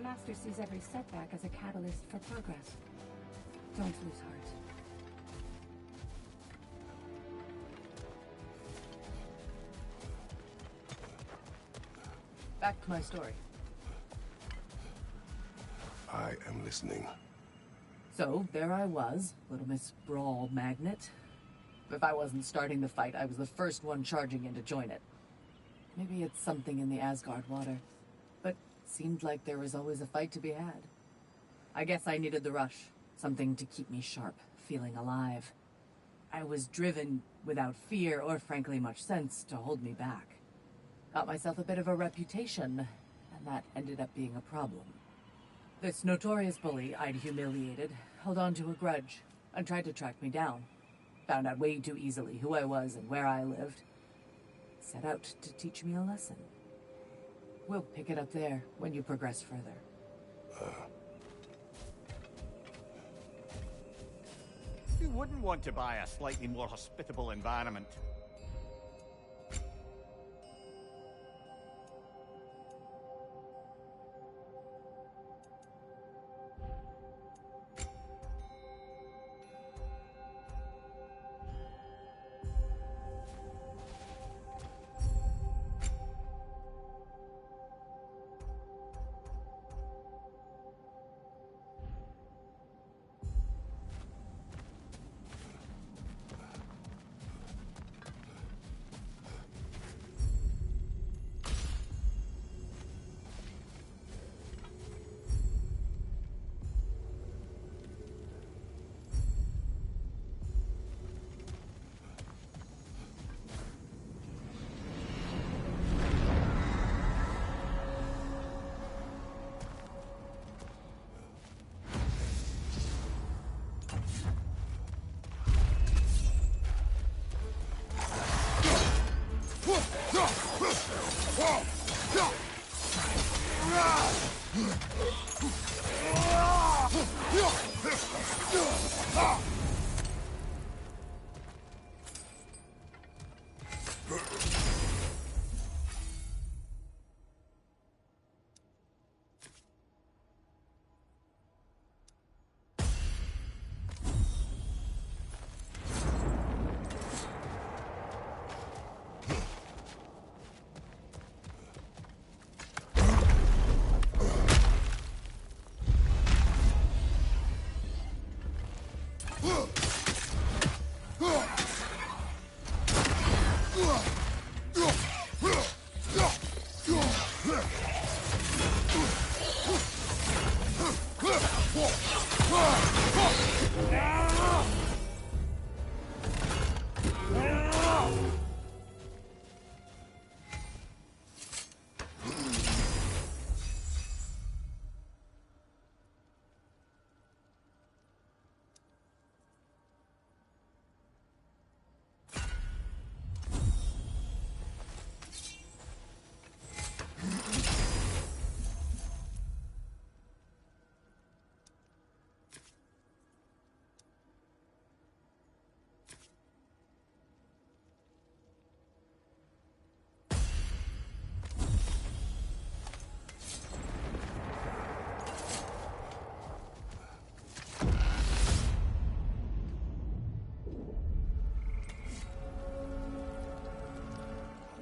master sees every setback as a catalyst for progress. Don't lose heart. Back to my story. I am listening. So, there I was, Little Miss Brawl Magnet. If I wasn't starting the fight, I was the first one charging in to join it. Maybe it's something in the Asgard water, but it seemed like there was always a fight to be had. I guess I needed the rush, something to keep me sharp, feeling alive. I was driven without fear or frankly much sense to hold me back. Got myself a bit of a reputation, and that ended up being a problem. This notorious bully I'd humiliated held on to a grudge and tried to track me down. Found out way too easily who I was and where I lived. Set out to teach me a lesson. We'll pick it up there when you progress further. Who wouldn't want to buy a slightly more hospitable environment?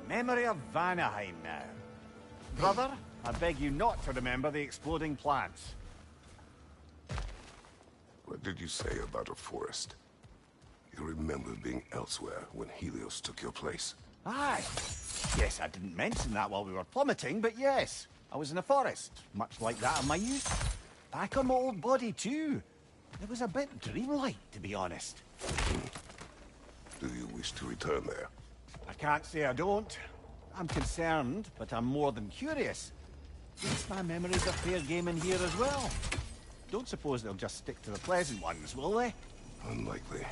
Memory of Vanaheim now. Brother, I beg you not to remember the exploding plants. What did you say about a forest? You remember being elsewhere when Helios took your place? Aye. Yes, I didn't mention that while we were plummeting, but yes. I was in a forest, much like that of my youth. Back on my old body, too. It was a bit dreamlike, to be honest. Do you wish to return there? I can't say I don't. I'm concerned, but I'm more than curious. Guess my memories are fair game in here as well. Don't suppose they'll just stick to the pleasant ones, will they? Unlikely.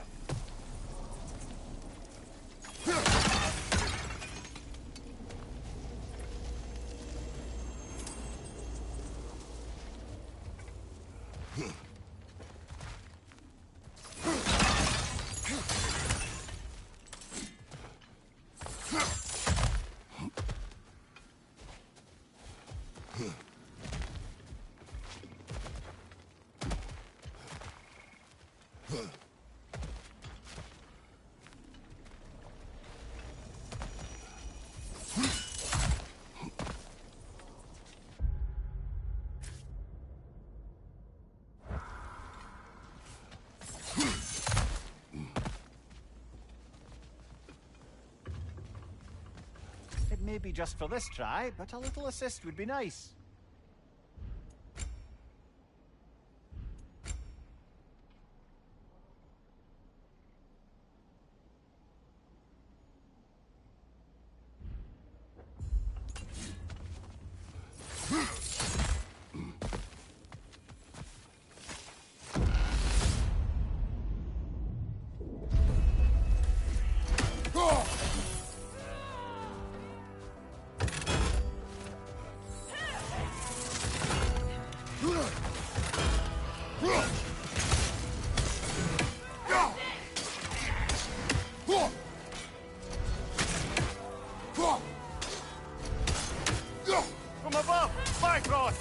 It may be just for this try, but a little assist would be nice. From above! Bifrost!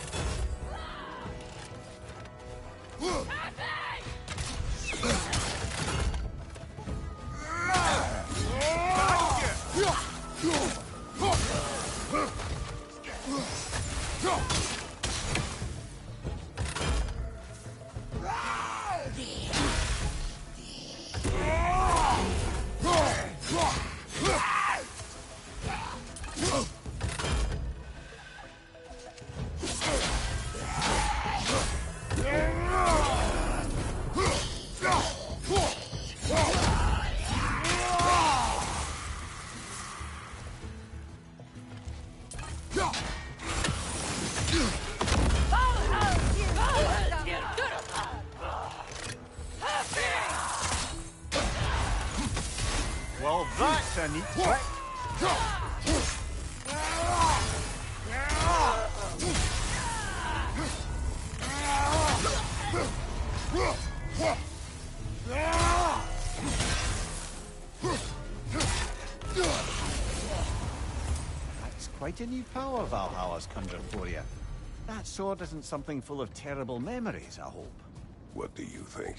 Well, that's a neat trick. That's quite a new power Valhalla's conjured for you. That sword isn't something full of terrible memories, I hope. What do you think?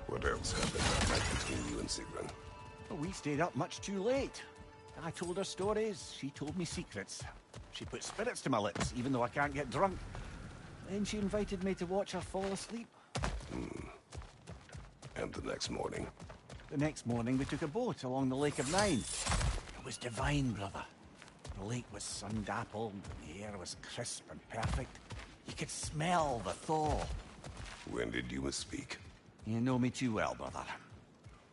What else happened that night between you and Sigrun? Well, we stayed up much too late. I told her stories, she told me secrets. She put spirits to my lips, even though I can't get drunk. Then she invited me to watch her fall asleep. And the next morning? The next morning, we took a boat along the Lake of Nine. It was divine, brother. The lake was sun-dappled, the air was crisp and perfect. You could smell the thaw. When did you misspeak? You know me too well, brother.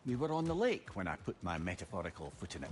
We were on the lake when I put my metaphorical foot in it.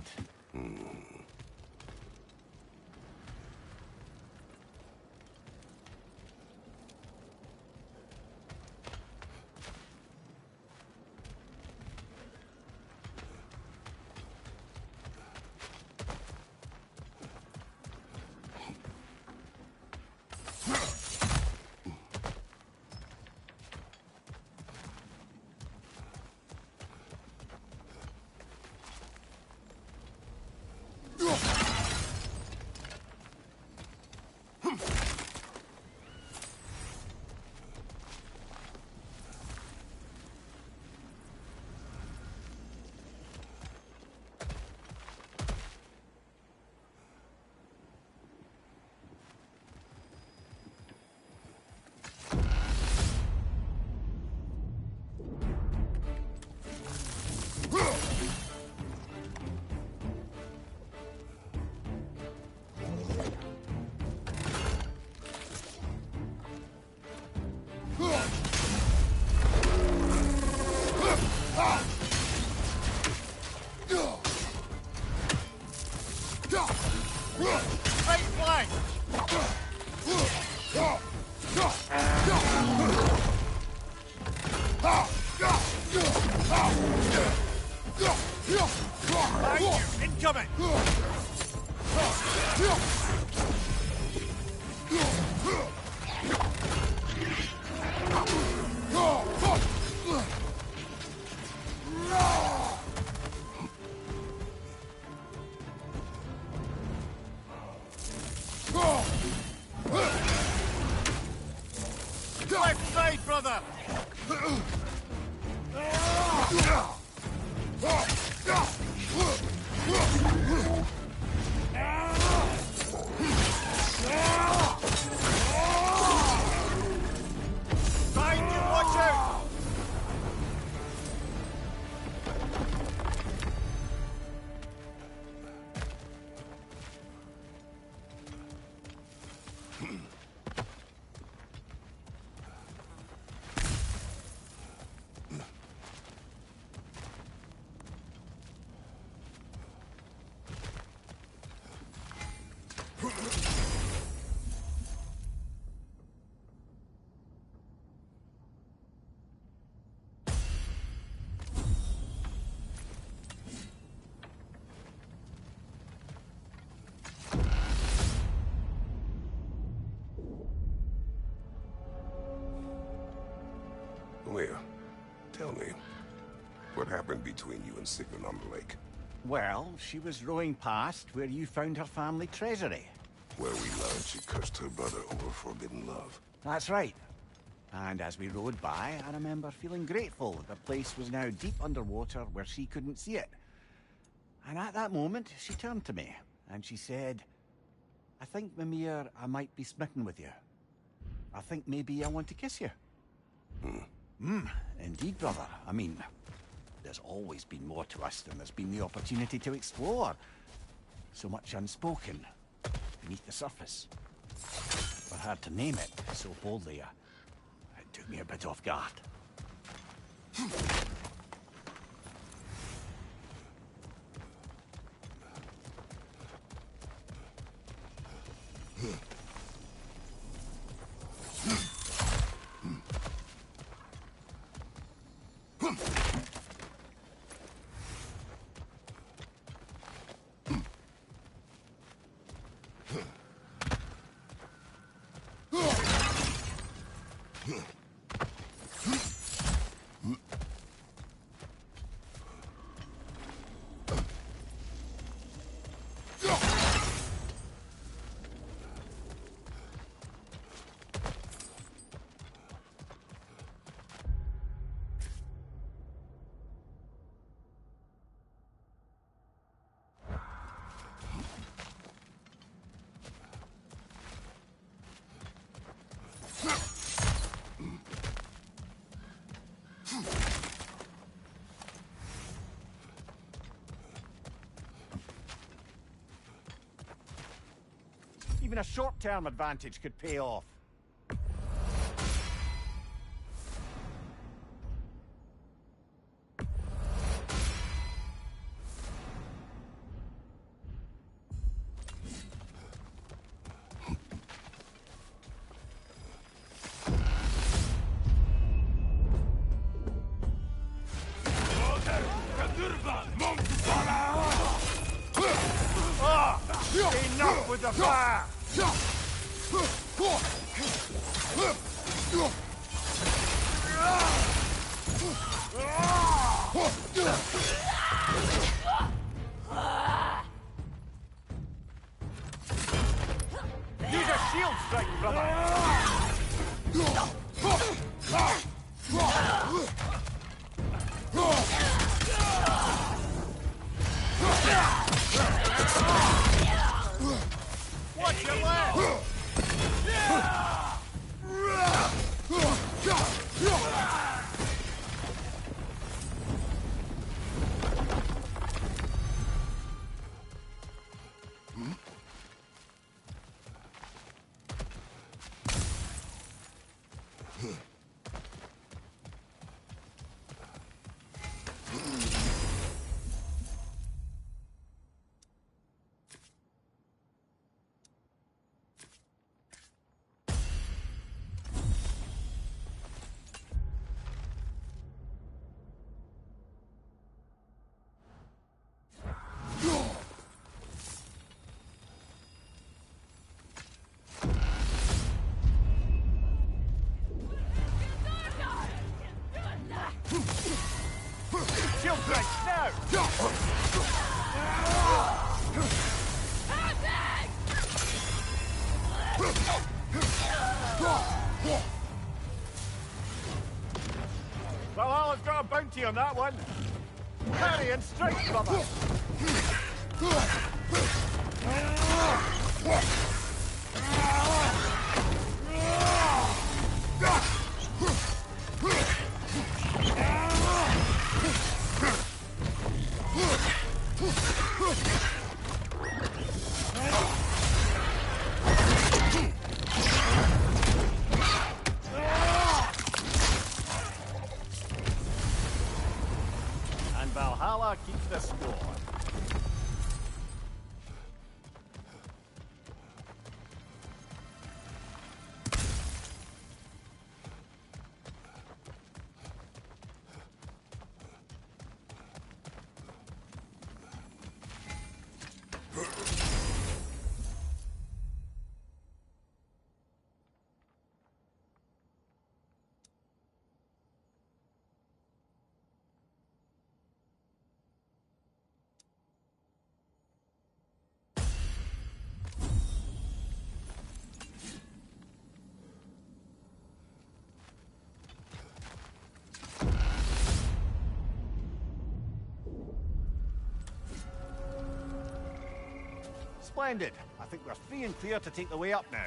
side, brother! Behind you, watch out! Leah, tell me, what happened between you and Sigrid on the lake? Well, she was rowing past where you found her family treasury. Where we learned she cursed her brother over forbidden love. That's right. And as we rowed by, I remember feeling grateful that the place was now deep underwater where she couldn't see it. And at that moment, she turned to me, and she said, I think, Mimir, I might be smitten with you. I think maybe I want to kiss you. Indeed, brother. I mean, there's always been more to us than there's been the opportunity to explore. So much unspoken, beneath the surface. For her to name it so boldly, it took me a bit off guard. Even a short-term advantage could pay off. Enough with the fire! Use a shield strike, brother! Watch your left! Shield strike, now! Valhalla's got a bounty on that one. Parry and strike, brother. And Valhalla keeps the score. Splendid. I think we're free and clear to take the way up now.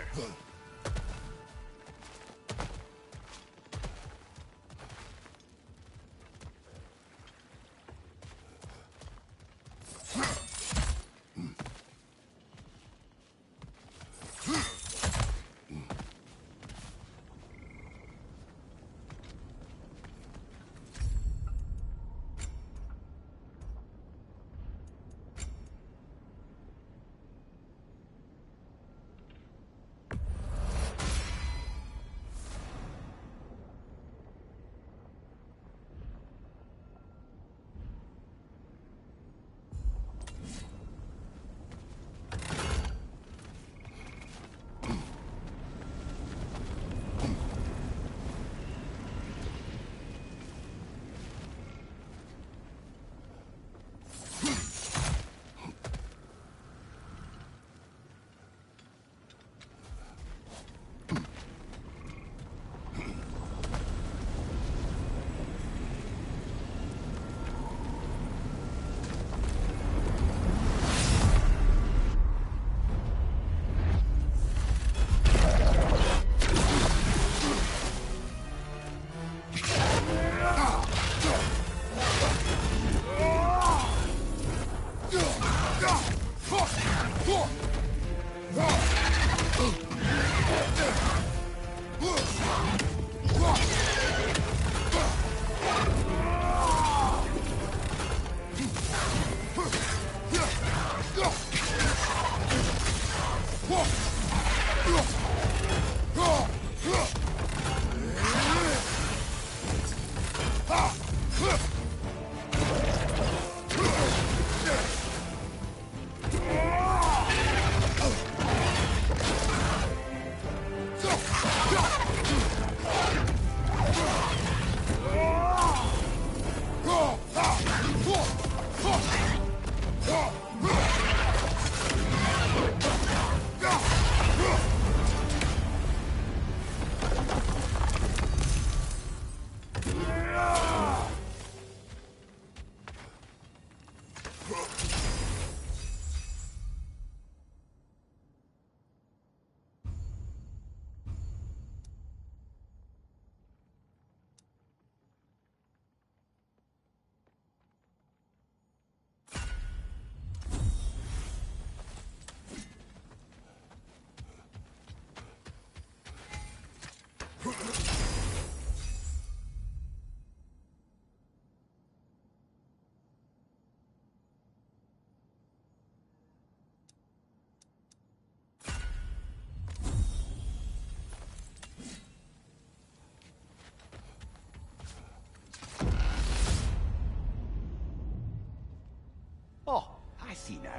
Oh, I see now.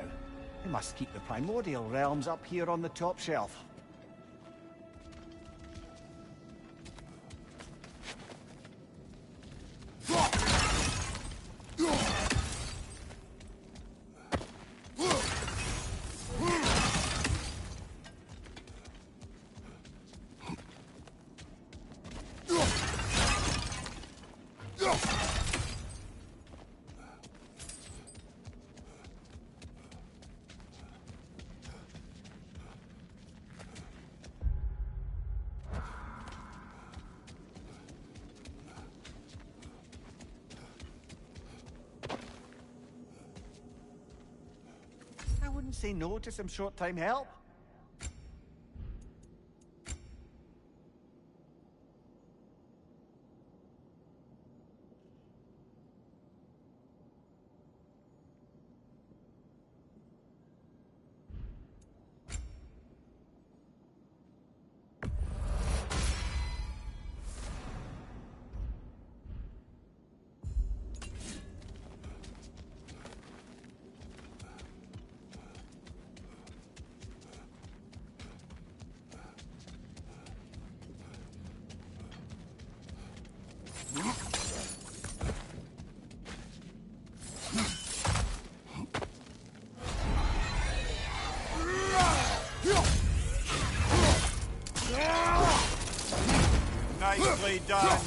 They must keep the primordial realms up here on the top shelf. say no to some short-time help? Nicely done.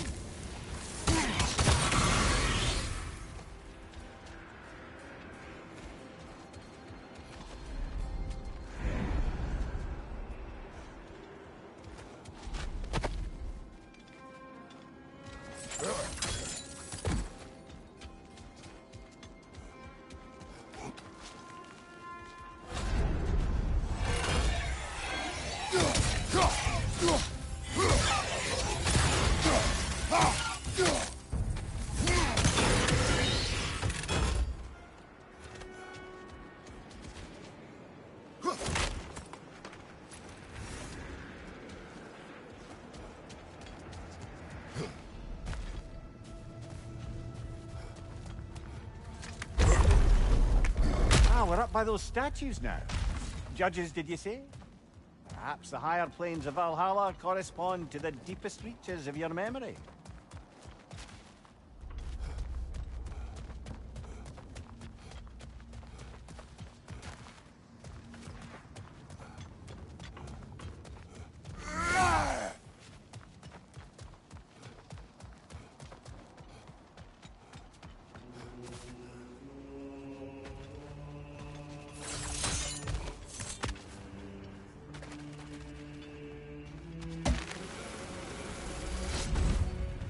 We're up by those statues now. Judges, did you say? Perhaps the higher planes of Valhalla correspond to the deepest reaches of your memory.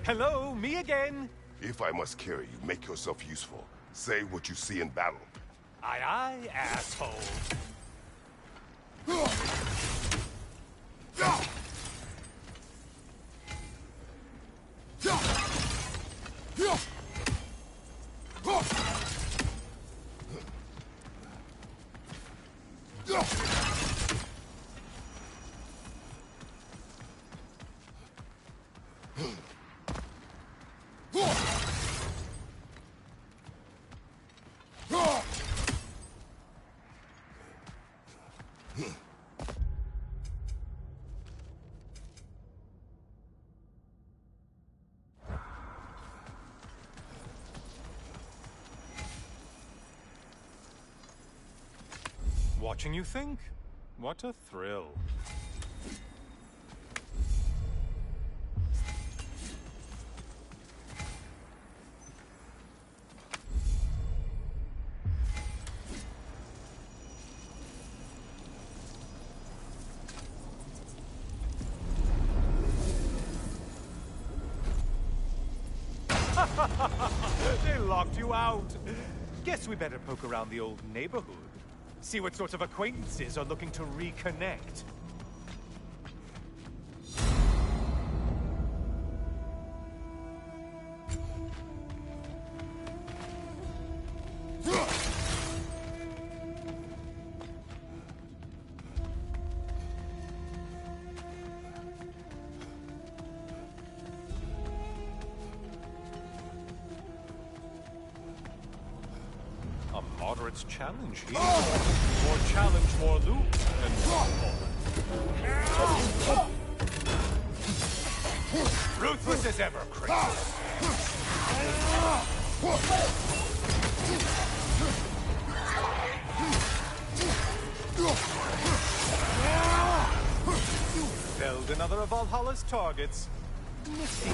Hello, me again. If I must carry you, make yourself useful. Say what you see in battle. Aye, aye, asshole. Watching you think? What a thrill. They locked you out. Guess we better poke around the old neighborhood. See what sorts of acquaintances are looking to reconnect. A moderate's challenge here. More challenge, more loot, and more. Ruthless as ever, Kratos. Felled another of Valhalla's targets. Nifty.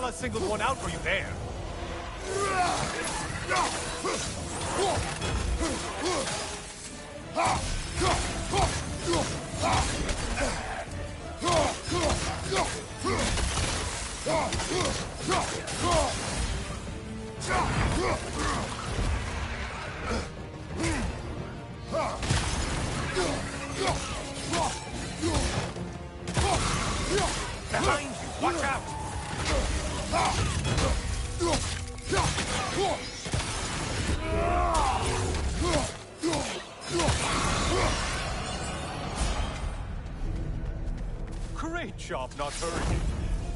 Valhalla singled one out for you there. Behind you, watch out! Great job not hurrying.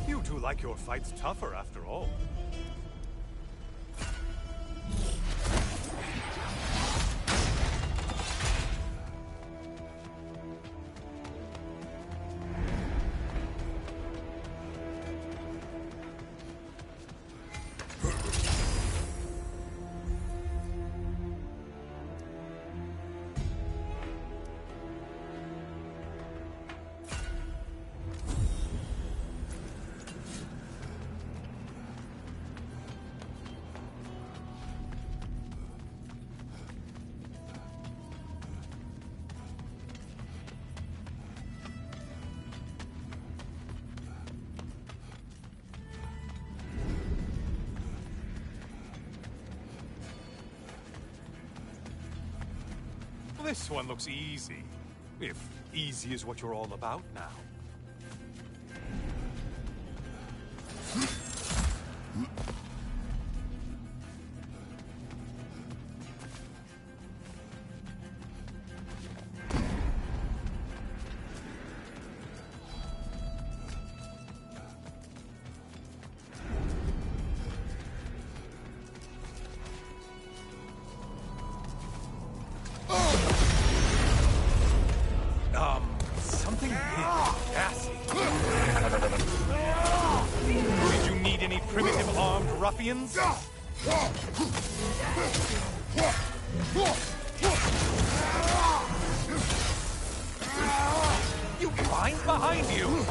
You two like your fights tougher after all. This one looks easy. If easy is what you're all about now. Something big and gassy. Did you need any primitive armed ruffians? You blind behind you!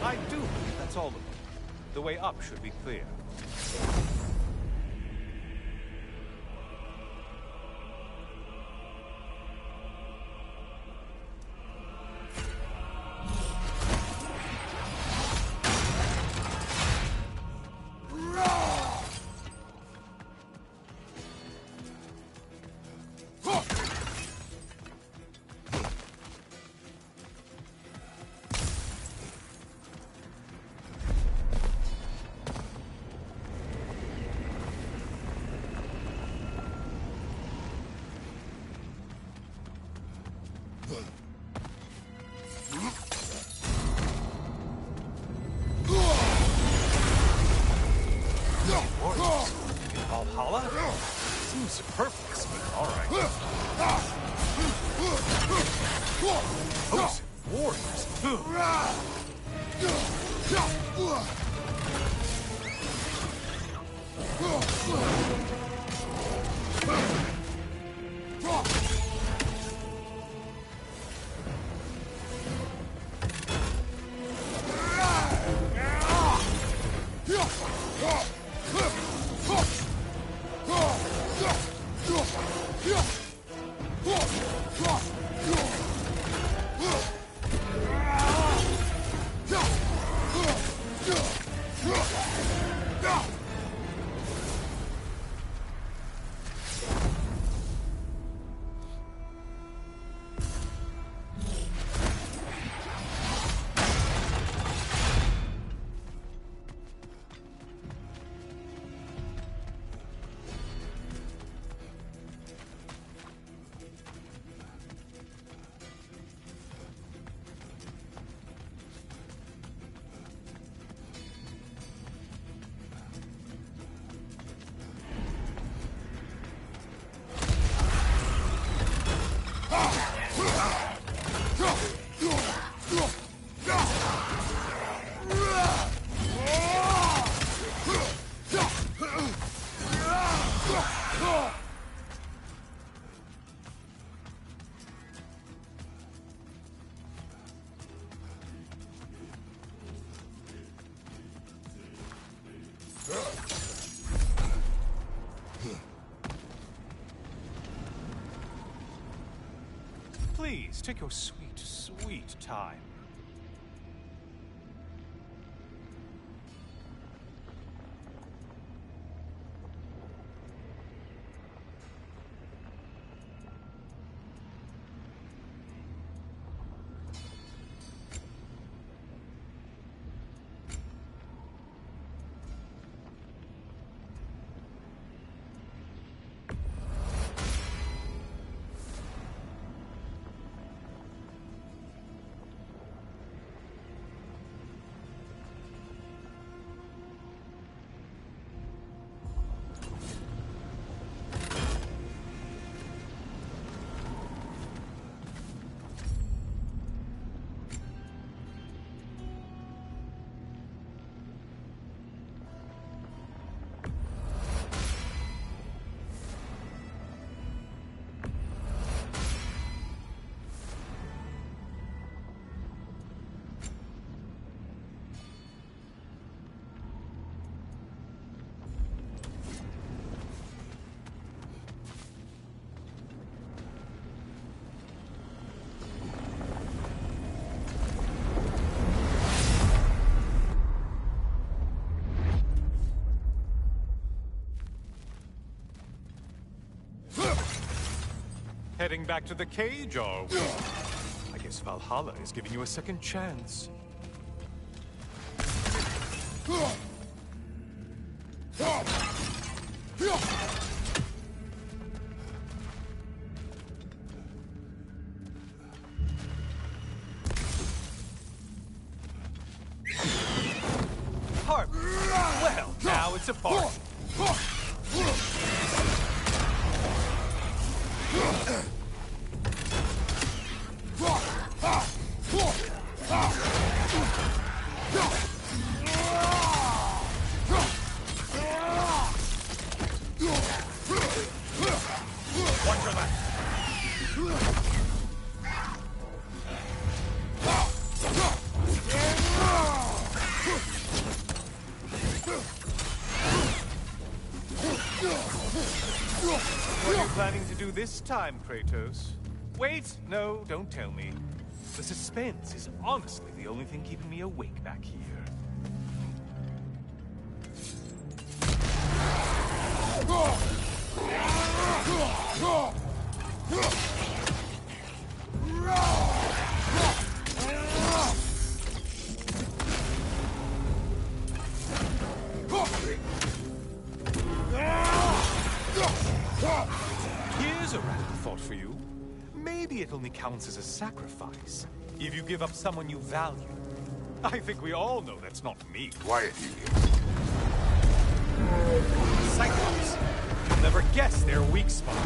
I do believe that's all of them. The way up should be clear. Valhalla? Seems superfluous, but alright. Those warriors. Please, take your sweet, sweet time. Heading back to the cage, are we? I guess Valhalla is giving you a second chance. Harp! Well, now it's a party. What are you planning to do this time, Kratos? Wait, no, don't tell me. The suspense is honestly the only thing keeping me awake back here. Here's a random thought for you. Maybe it only counts as a sacrifice if you give up someone you value. I think we all know that's not me. Quiet, Helios. Cyclops. You'll never guess their weak spot.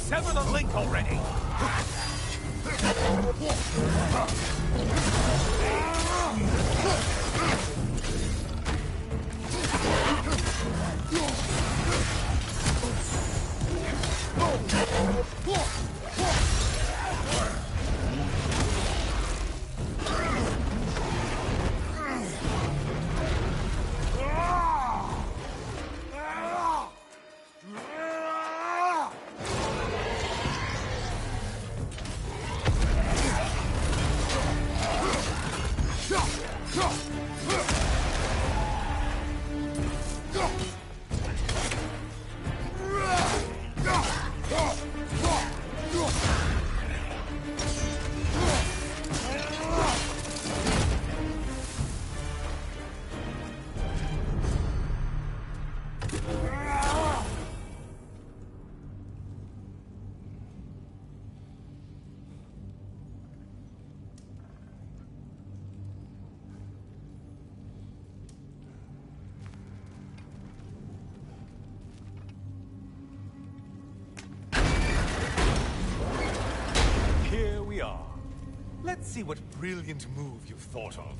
Sever the link already! Let's see what brilliant move you've thought of.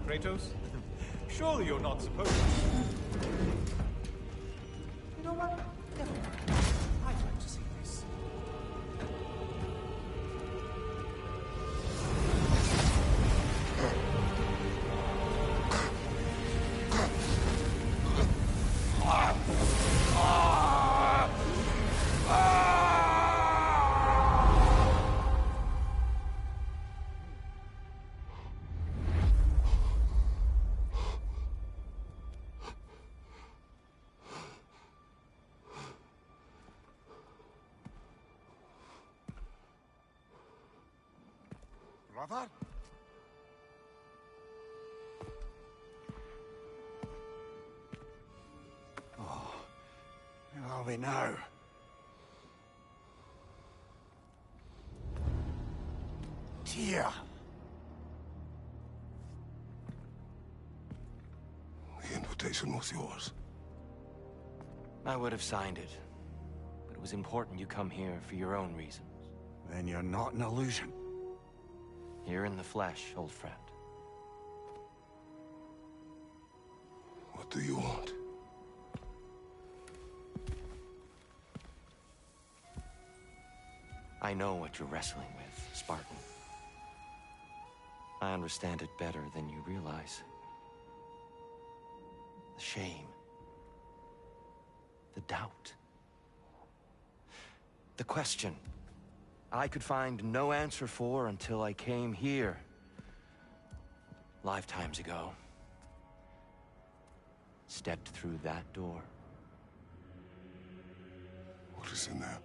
Kratos? Surely you're not supposed to. You know what? Never mind. I'd like to see this. Brother? Oh, where are we now? Tyr! The invitation was yours. I would have signed it, but it was important you come here for your own reasons. Then you're not an illusion. Here in the flesh, old friend. What do you want? I know what you're wrestling with, Spartan. I understand it better than you realize. The shame. The doubt. The question I could find no answer for until I came here. Lifetimes ago. Stepped through that door. What is in there?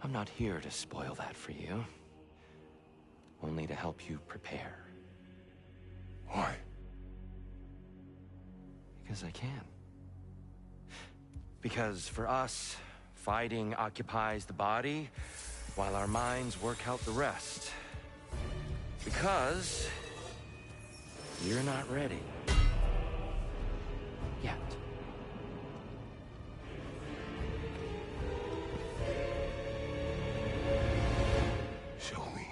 I'm not here to spoil that for you. Only to help you prepare. Why? Because I can. Because for us, fighting occupies the body, while our minds work out the rest. Because you're not ready. Yet. Show me.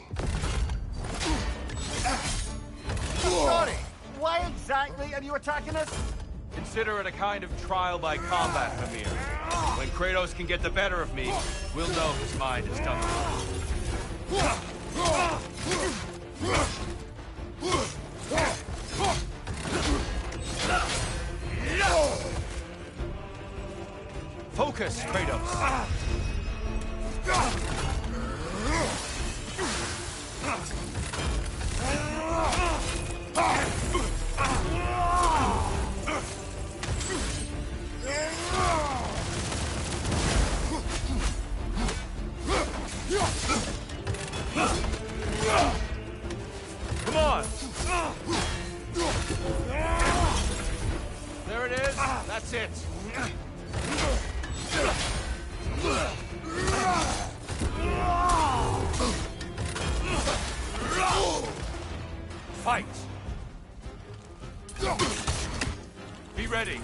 Sorry, why exactly are you attacking us? Consider it a kind of trial by combat, Mimir. When Kratos can get the better of me, we'll know his mind is done. Focus, Kratos. Come on! There it is. That's it. Fight! Be ready.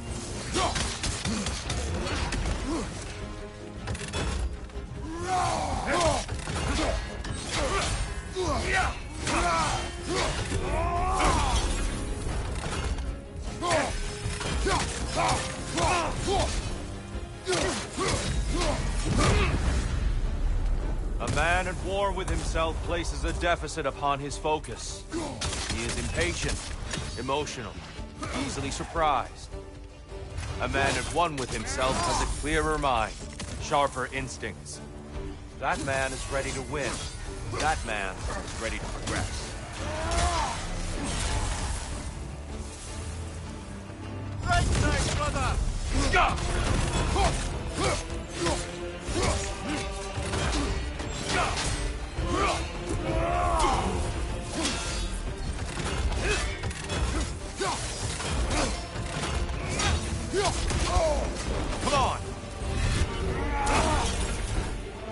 A man at war with himself places a deficit upon his focus. He is impatient, emotional, easily surprised. A man at one with himself has a clearer mind, sharper instincts. That man is ready to win. That man is ready to progress. Right side, brother! Come on!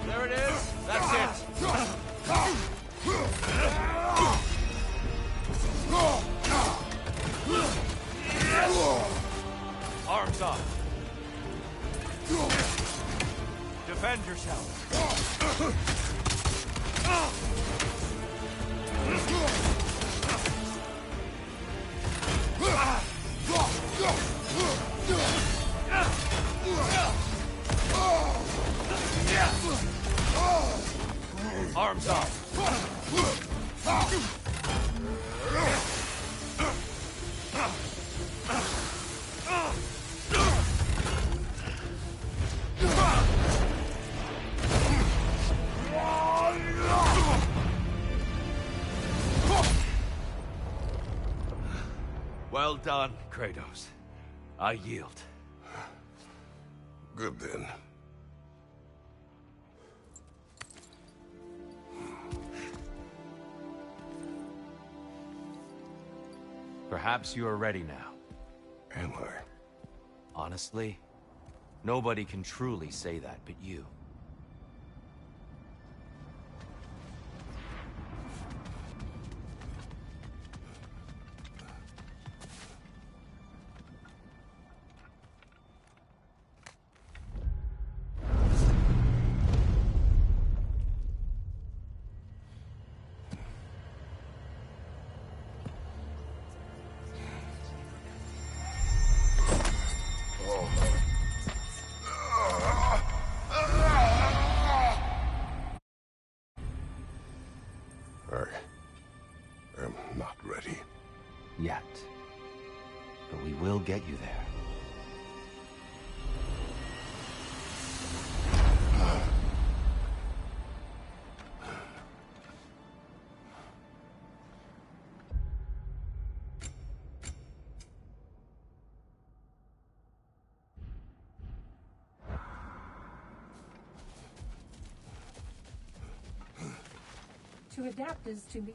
There it is. That's it. Arms up. Defend yourself. Arms up. Well done, Kratos. I yield. Good then. Perhaps you are ready now. Am I? Honestly, nobody can truly say that but you. I am not ready. Yet. But we will get you there. To adapt is to be...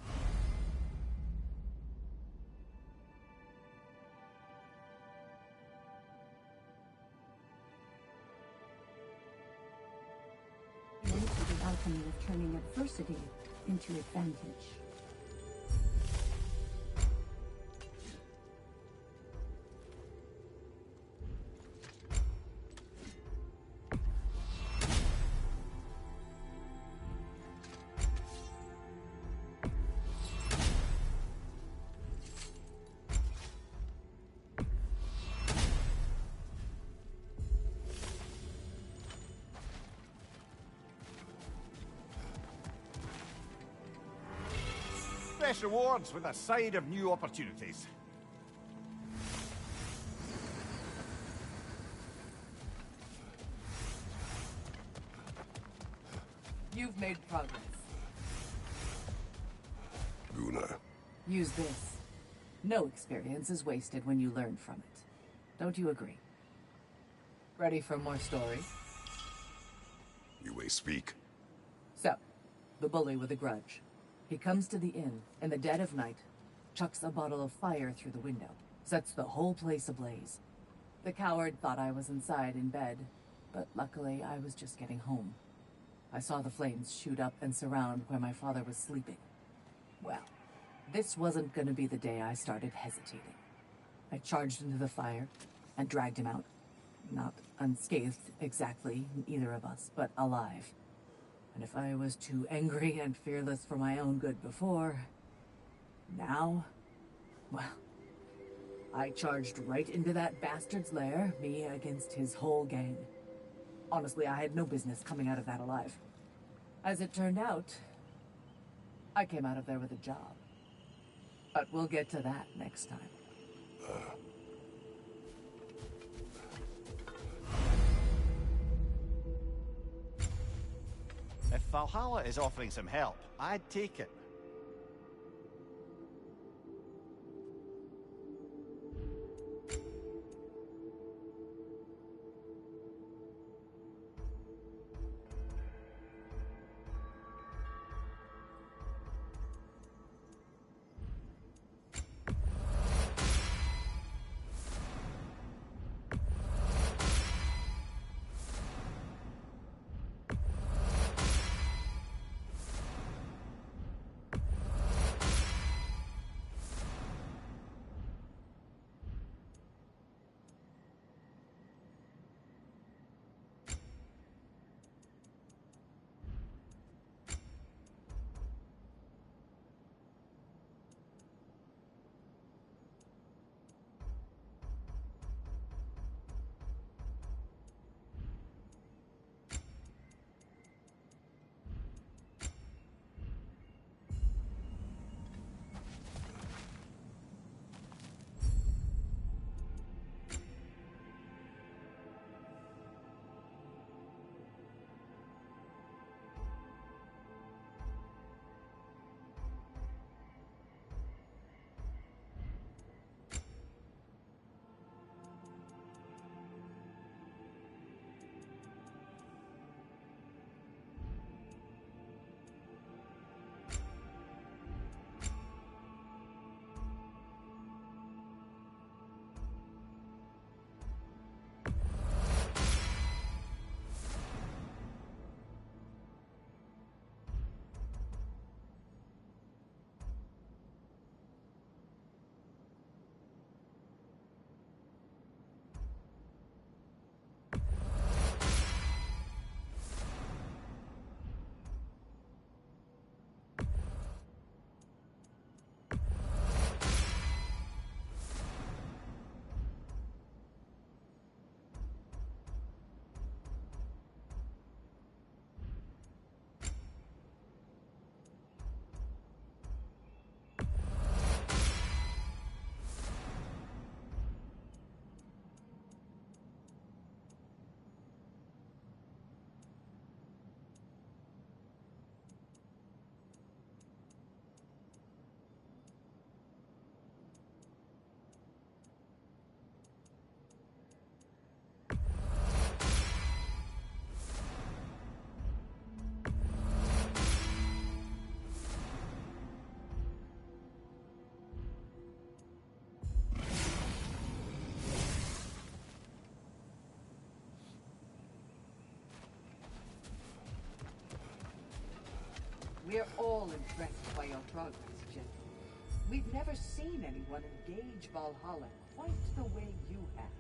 into the alchemy of turning adversity into advantage. Fresh rewards with a side of new opportunities. You've made progress. Gunnar. Use this. No experience is wasted when you learn from it. Don't you agree? Ready for more story? You may speak. So, the bully with a grudge. He comes to the inn in the dead of night, chucks a bottle of fire through the window, sets the whole place ablaze. The coward thought I was inside in bed, but luckily I was just getting home. I saw the flames shoot up and surround where my father was sleeping. Well, this wasn't going to be the day I started hesitating. I charged into the fire and dragged him out. Not unscathed exactly, either of us, but alive. And if I was too angry and fearless for my own good before, now, well, I charged right into that bastard's lair, me against his whole gang. Honestly, I had no business coming out of that alive. As it turned out, I came out of there with a job. But we'll get to that next time. If Valhalla is offering some help, I'd take it. We're all impressed by your progress, gentlemen. We've never seen anyone engage Valhalla quite the way you have.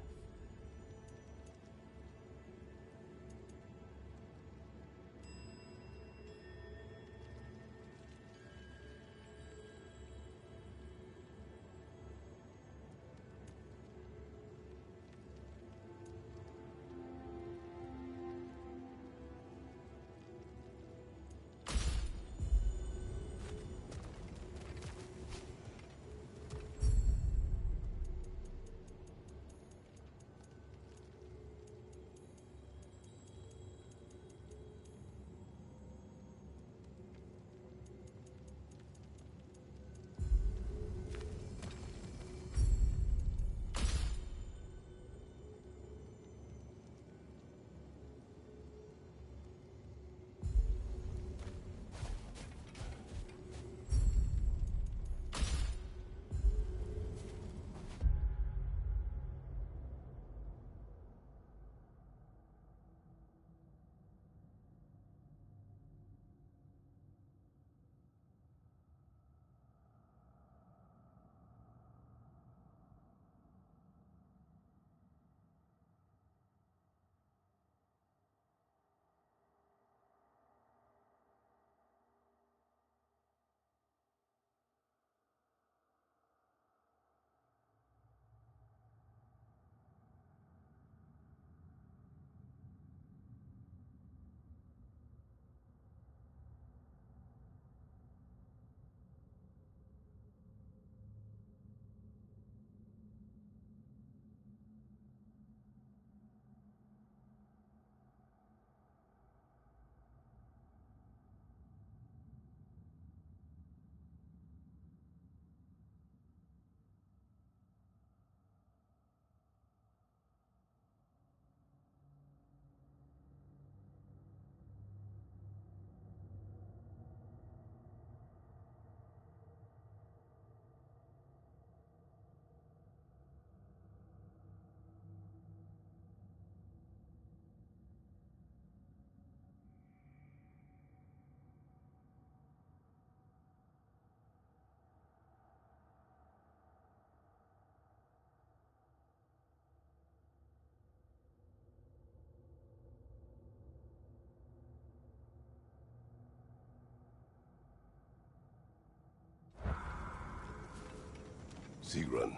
Sigrun,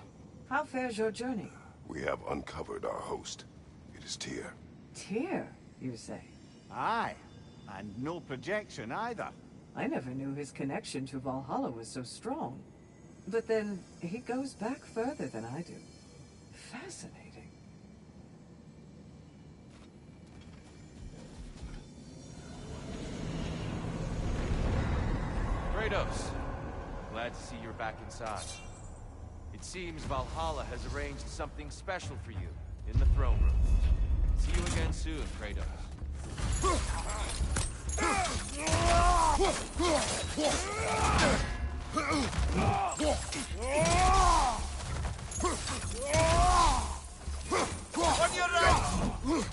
How fares your journey? we have uncovered our host. It is Tyr. Tyr, you say? Aye, and no projection either. I never knew his connection to Valhalla was so strong. But then, he goes back further than I do. Fascinating. Kratos, glad to see you're back inside. It seems Valhalla has arranged something special for you in the throne room. See you again soon, Kratos. On your right!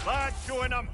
Lad, join them!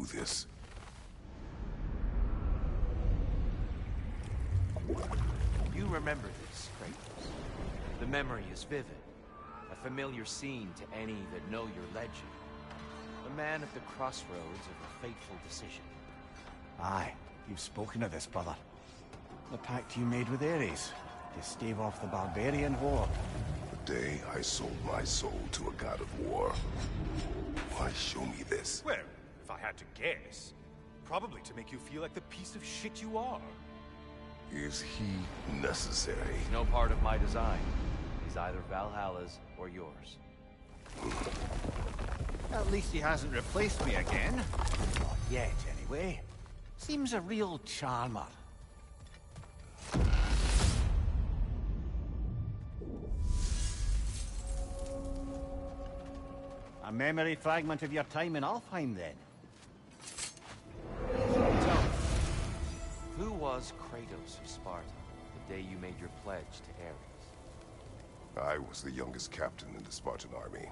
do this. You remember this, Kratos. The memory is vivid. A familiar scene to any that know your legend. A man at the crossroads of a fateful decision. Aye, you've spoken of this, brother. The pact you made with Ares to stave off the barbarian horde. The day I sold my soul to a god of war. Why show me this? Well, if I had to guess, probably to make you feel like the piece of shit you are. Is he necessary? He's no part of my design. He's either Valhalla's or yours. At least he hasn't replaced me again. Not yet, anyway. Seems a real charmer. A memory fragment of your time in Alfheim, then? Tell me, who was Kratos of Sparta the day you made your pledge to Ares? I was the youngest captain in the Spartan army.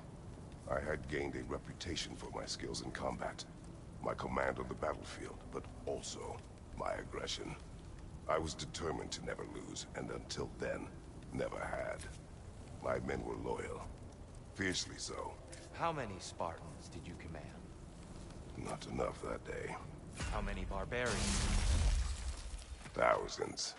I had gained a reputation for my skills in combat, my command on the battlefield, but also my aggression. I was determined to never lose, and until then, never had. My men were loyal, fiercely so. How many Spartans did you command? Not enough that day. How many barbarians? Thousands.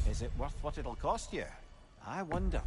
Is it worth what it'll cost you? I wonder.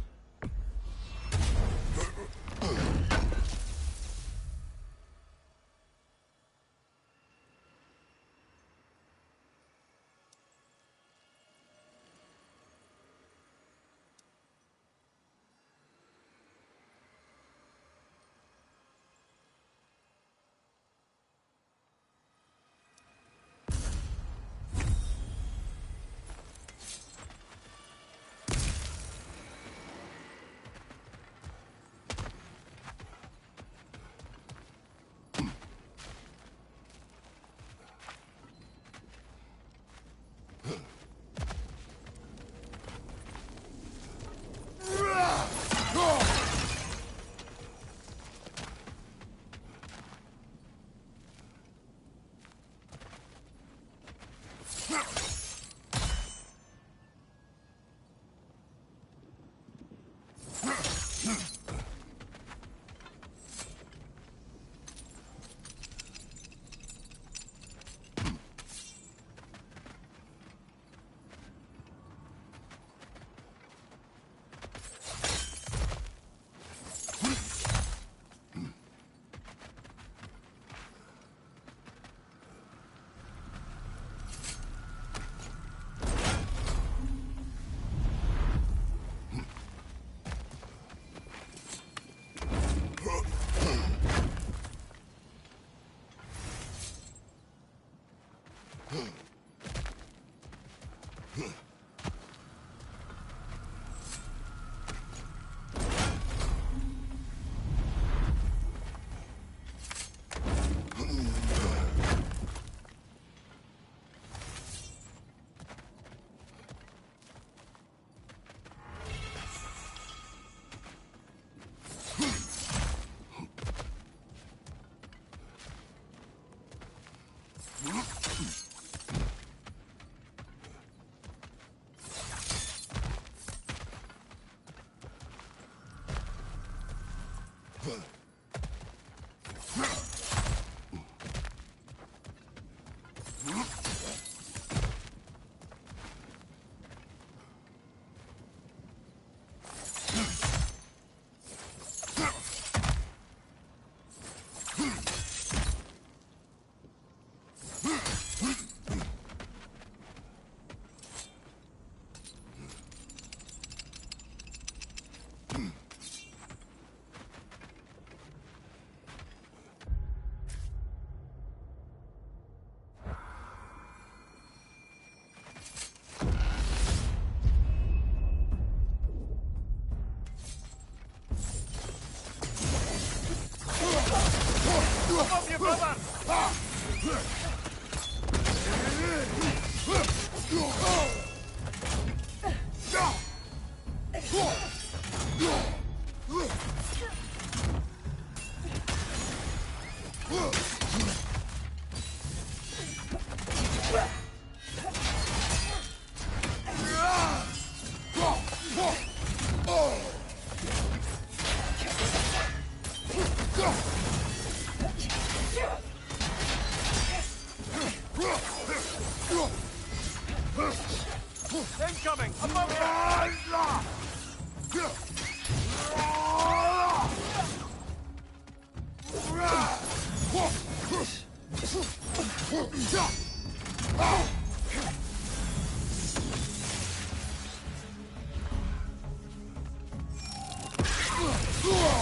Incoming! Above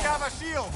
Have a shield!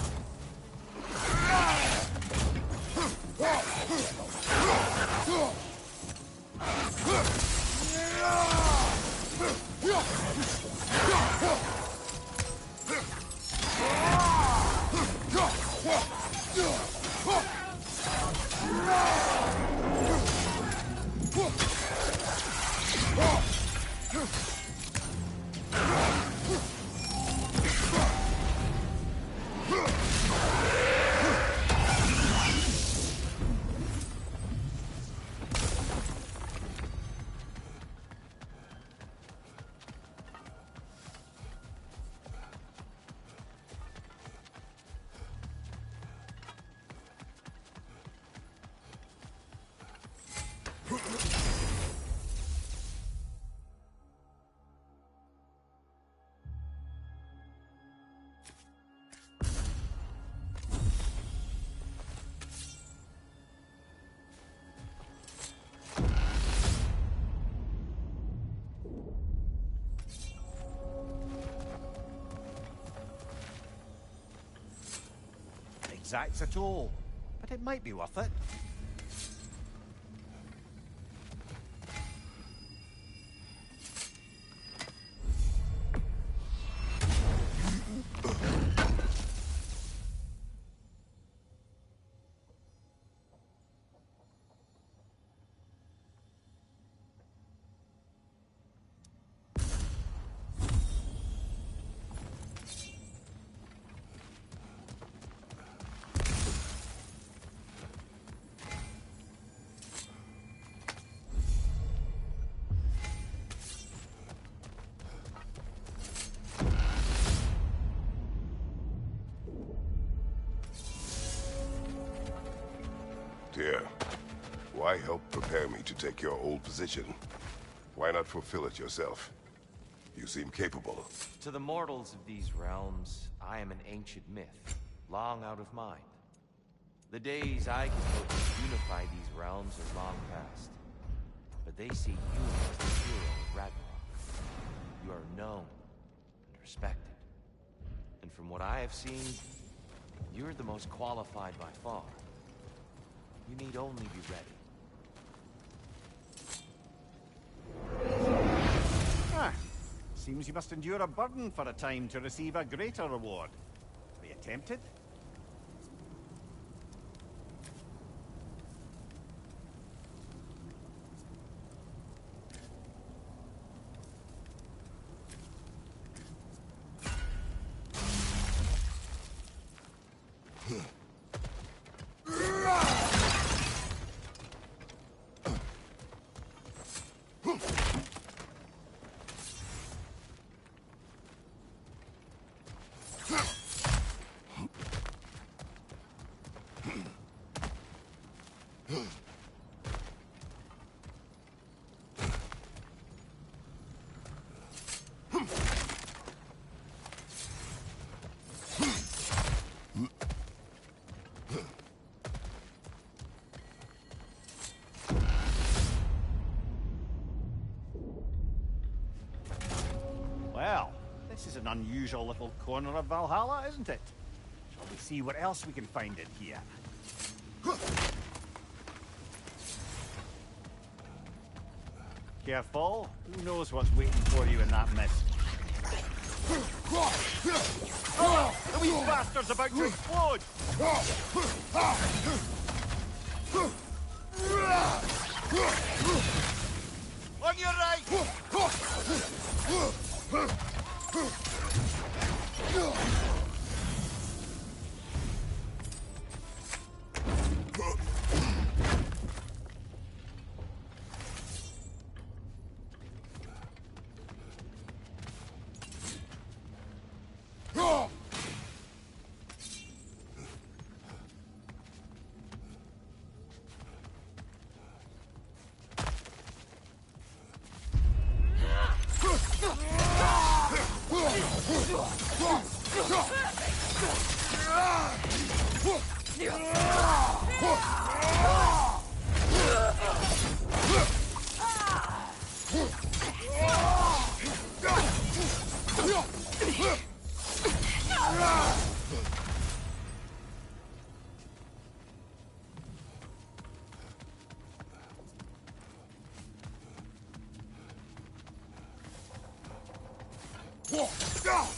Exacts a toll, but it might be worth it. Dear, why help prepare me to take your old position? Why not fulfill it yourself? You seem capable. To the mortals of these realms, I am an ancient myth, long out of mind. The days I could hope to unify these realms are long past. But they see you as the hero of Ragnarok. You are known and respected. And from what I have seen, you're the most qualified by far. You need only be ready. Ah, seems you must endure a burden for a time to receive a greater reward. Are you tempted? Well, this is an unusual little corner of Valhalla, isn't it? Shall we see what else we can find in here? Careful. Who knows what's waiting for you in that mist? Oh, the wee bastard's about to explode! On your right! Watch out!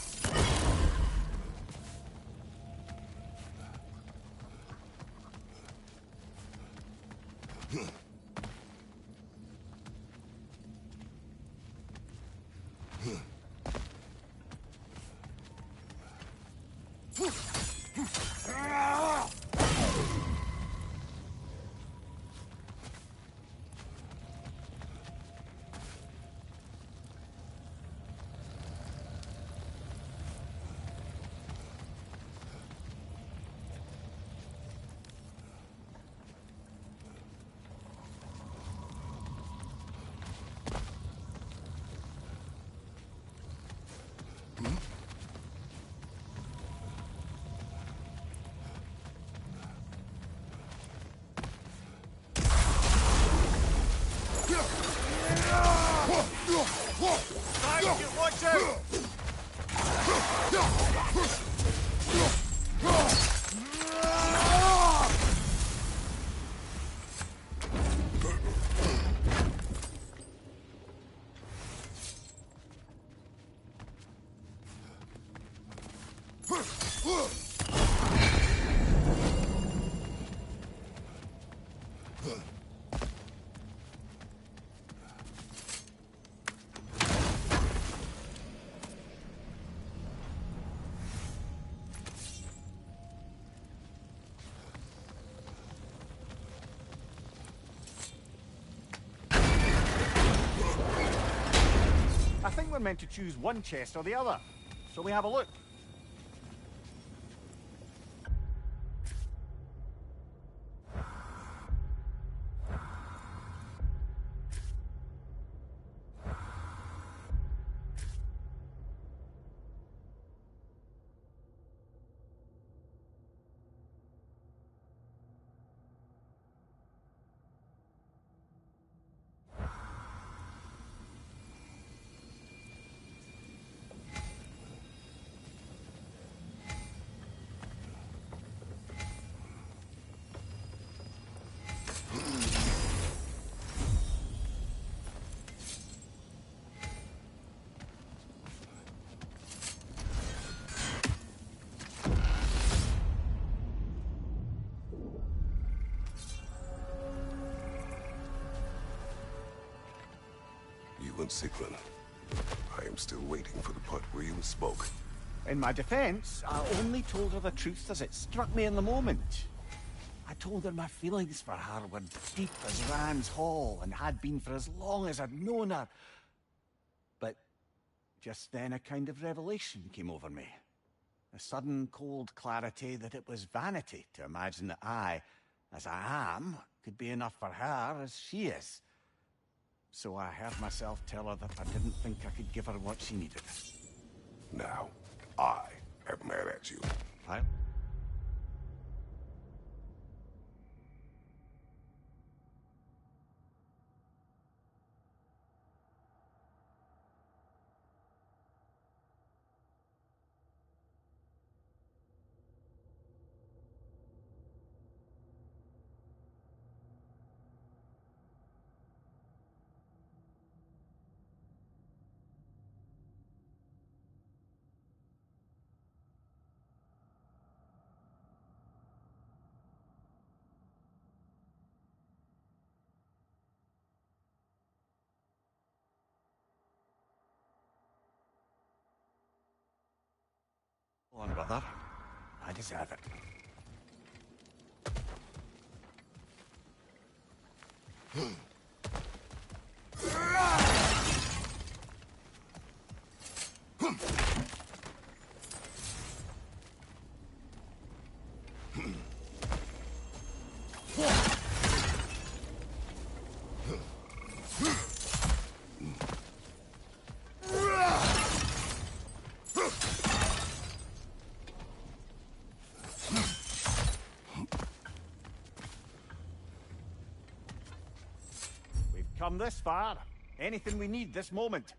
I think we're meant to choose one chest or the other. So we have a look. And Sigrun, I am still waiting for the part where you spoke. In my defense, I only told her the truth as it struck me in the moment. I told her my feelings for her were deep as Rand's Hall and had been for as long as I'd known her. But just then a kind of revelation came over me. A sudden cold clarity that it was vanity to imagine that I, as I am, could be enough for her as she is. So I heard myself tell her that I didn't think I could give her what she needed. Now, I am mad at you. I... Go on, brother. I deserve it. Come this far. Anything we need this moment.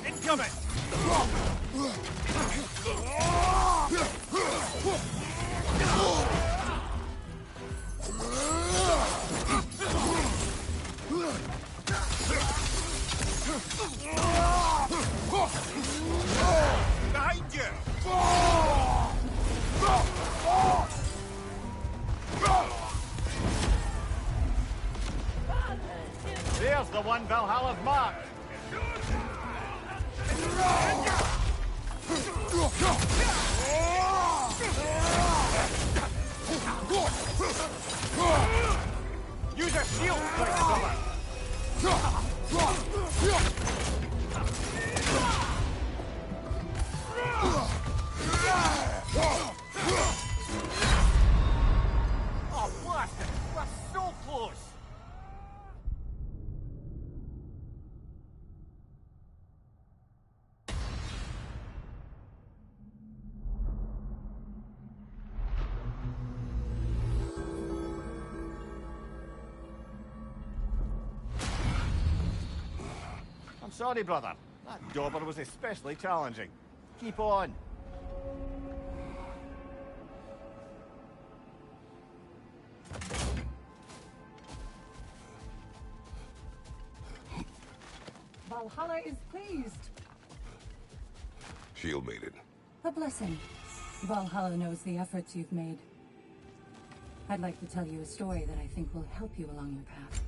Incoming! Behind you! There's the one Valhalla's marked. Use a shield strike, brother! Oh, blast it! We're so close! I'm sorry, brother. That dauber was especially challenging. Keep on. Valhalla is pleased. Shield made it. A blessing. Valhalla knows the efforts you've made. I'd like to tell you a story that I think will help you along your path.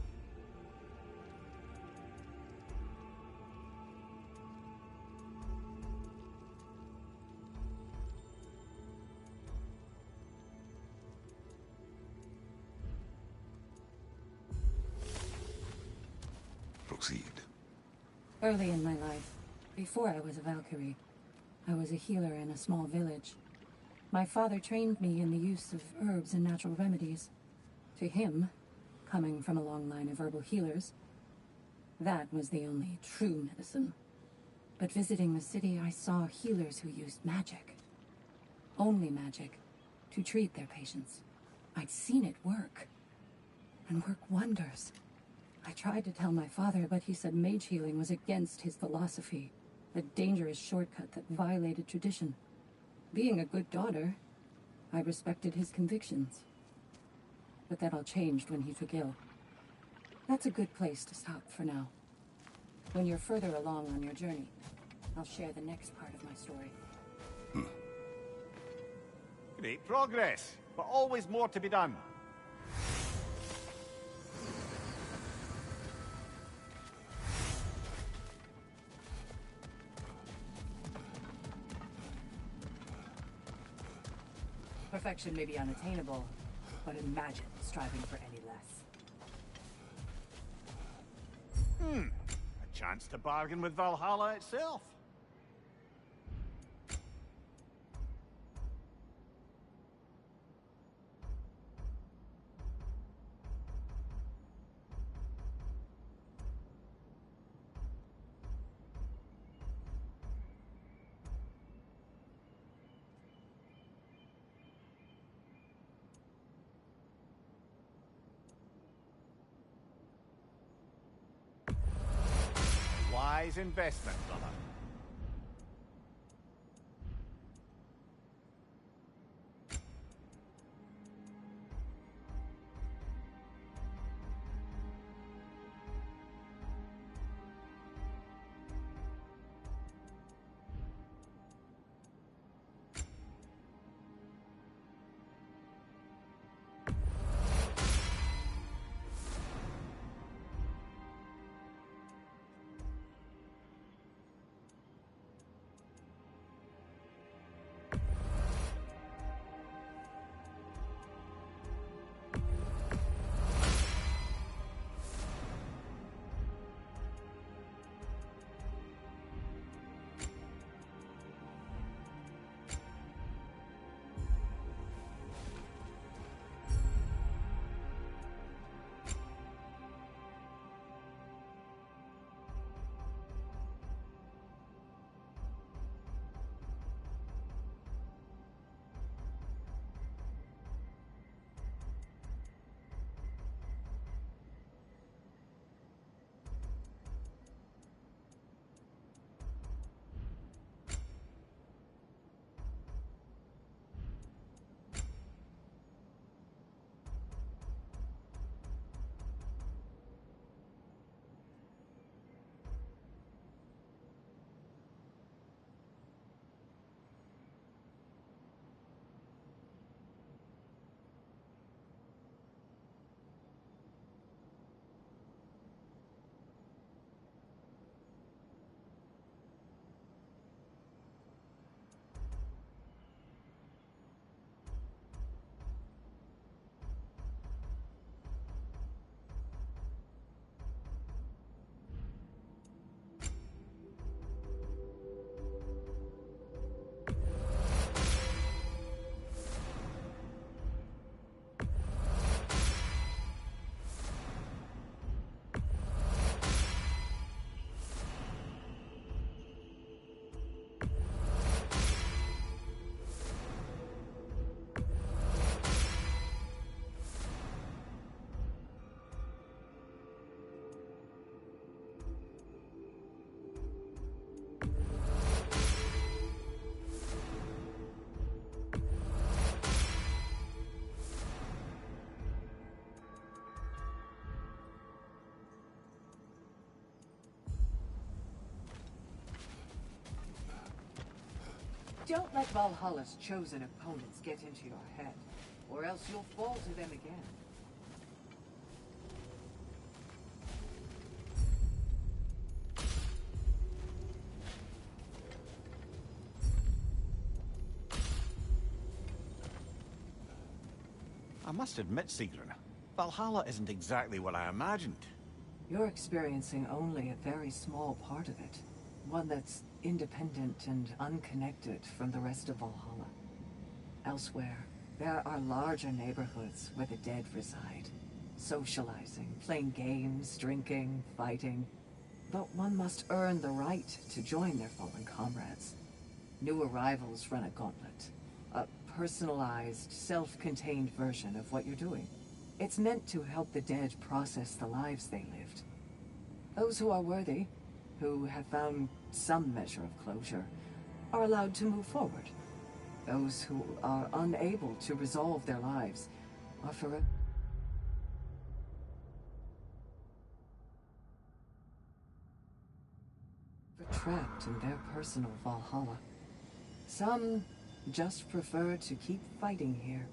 Proceed. Early in my life, before I was a Valkyrie, I was a healer in a small village. My father trained me in the use of herbs and natural remedies. To him, coming from a long line of herbal healers, that was the only true medicine. But visiting the city, I saw healers who used magic. Only magic, to treat their patients. I'd seen it work. And work wonders. I tried to tell my father, but he said mage healing was against his philosophy. A dangerous shortcut that violated tradition. Being a good daughter, I respected his convictions. But that all changed when he took ill. That's a good place to stop for now. When you're further along on your journey, I'll share the next part of my story. Great progress, but always more to be done. Perfection may be unattainable, but imagine striving for any less. A chance to bargain with Valhalla itself. wise investment, brother. Don't let Valhalla's chosen opponents get into your head, or else you'll fall to them again. I must admit, Sigrun, Valhalla isn't exactly what I imagined. You're experiencing only a very small part of it. One that's independent and unconnected from the rest of Valhalla. Elsewhere, there are larger neighborhoods where the dead reside. Socializing, playing games, drinking, fighting. But one must earn the right to join their fallen comrades. New arrivals run a gauntlet. A personalized, self-contained version of what you're doing. It's meant to help the dead process the lives they lived. Those who are worthy, who have found some measure of closure, are allowed to move forward. Those who are unable to resolve their lives are forever trapped in their personal Valhalla. Some just prefer to keep fighting here.